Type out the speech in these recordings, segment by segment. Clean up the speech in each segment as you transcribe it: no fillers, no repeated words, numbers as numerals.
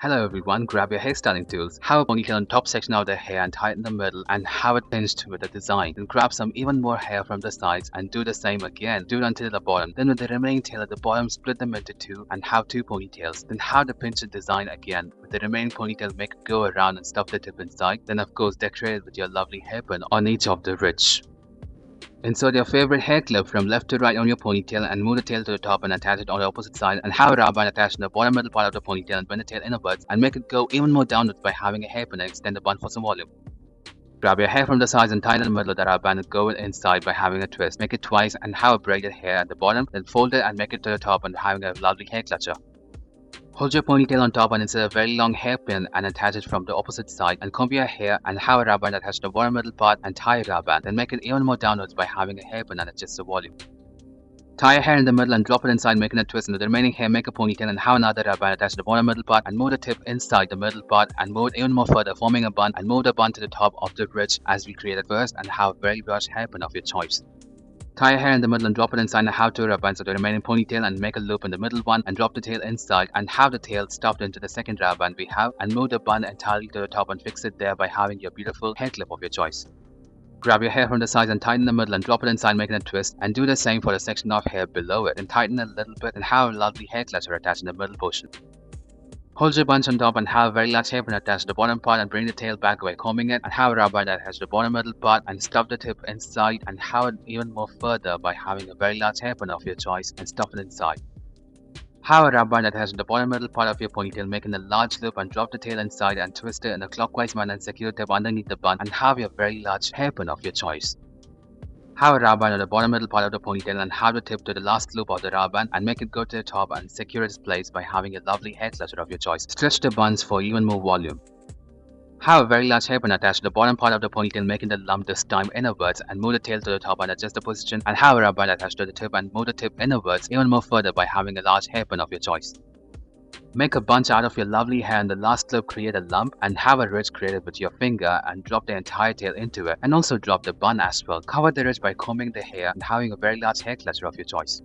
Hello everyone, grab your hairstyling tools, have a ponytail on top section of the hair and tighten the middle and have it pinched with a design. Then grab some even more hair from the sides and do the same again. Do it until the bottom. Then with the remaining tail at the bottom, split them into two and have two ponytails. Then have the pinched design again. With the remaining ponytail, make it go around and stuff the tip inside. Then of course decorate it with your lovely hairpin on each of the ridge. Insert your favorite hair clip from left to right on your ponytail and move the tail to the top and attach it on the opposite side and have a rubber band attached to the bottom middle part of the ponytail and bend the tail inwards and make it go even more downwards by having a hairpin and extend the bun for some volume. Grab your hair from the sides and tie it in the middle of the rubber band and go inside by having a twist. Make it twice and have a braided hair at the bottom, then fold it and make it to the top and having a lovely hair clutcher. Hold your ponytail on top and insert a very long hairpin and attach it from the opposite side and comb your hair and have a rubber band attached to the bottom middle part and tie a rubber band. Then make it even more downwards by having a hairpin and adjust the volume. Tie your hair in the middle and drop it inside, making a twist. Into the remaining hair, make a ponytail and have another rubber band attached to the bottom middle part and move the tip inside the middle part and move it even more further, forming a bun, and move the bun to the top of the ridge as we created first and have a very large hairpin of your choice. Tie your hair in the middle and drop it inside and have two rubber bands of the remaining ponytail and make a loop in the middle one and drop the tail inside and have the tail stuffed into the second rubber band we have and move the bun entirely to the top and fix it there by having your beautiful hair clip of your choice. Grab your hair from the sides and tighten the middle and drop it inside, making a twist, and do the same for the section of hair below it and tighten a little bit and have a lovely hair clutcher attached in the middle portion. Hold your bunch on top and have a very large hairpin attached to the bottom part and bring the tail back by combing it and have a rubber band attached to the bottom middle part and stuff the tip inside and have it even more further by having a very large hairpin of your choice and stuff it inside. Have a rubber band attached to the bottom middle part of your ponytail, making a large loop and drop the tail inside and twist it in a clockwise manner and secure the tip underneath the bun and have your very large hairpin of your choice. Have a rubber band on the bottom middle part of the ponytail and have the tip to the last loop of the rubber band and make it go to the top and secure its place by having a lovely hair cluster of your choice. Stretch the buns for even more volume. Have a very large hairpin attached to the bottom part of the ponytail, making the lump this time inwards and move the tail to the top and adjust the position and have a rubber band attached to the tip and move the tip inwards even more further by having a large hairpin of your choice. Make a bunch out of your lovely hair and the last clip create a lump and have a ridge created with your finger and drop the entire tail into it and also drop the bun as well. Cover the ridge by combing the hair and having a very large hair cluster of your choice.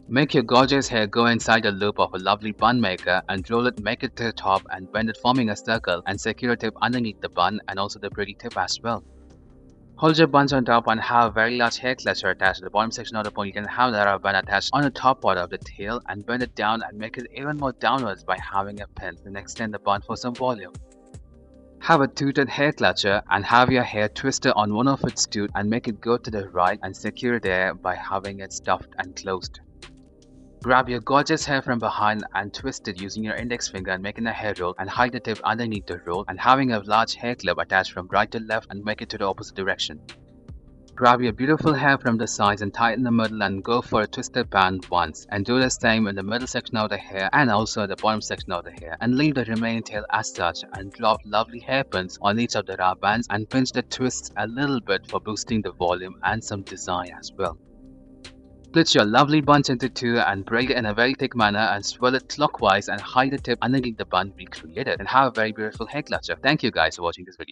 Make your gorgeous hair go inside the loop of a lovely bun maker and roll it, make it to the top and bend it forming a circle and secure a tip underneath the bun and also the pretty tip as well. Hold your buns on top and have a very large hair cluster attached to the bottom section of the ponytail and have the rubber band attached on the top part of the tail and bend it down and make it even more downwards by having a pin. Then extend the bun for some volume. Have a tooted hair clutcher and have your hair twisted on one of its toot and make it go to the right and secure it there by having it stuffed and closed. Grab your gorgeous hair from behind and twist it using your index finger and making a hair roll and hide the tip underneath the roll and having a large hair clip attached from right to left and make it to the opposite direction. Grab your beautiful hair from the sides and tie it in the middle and go for a twisted band once and do the same in the middle section of the hair and also the bottom section of the hair and leave the remaining tail as such and drop lovely hairpins on each of the rubber bands and pinch the twists a little bit for boosting the volume and some design as well. Split your lovely bunch into two and braid it in a very thick manner and swirl it clockwise and hide the tip underneath the bun we created and have a very beautiful hair clutcher. Thank you guys for watching this video.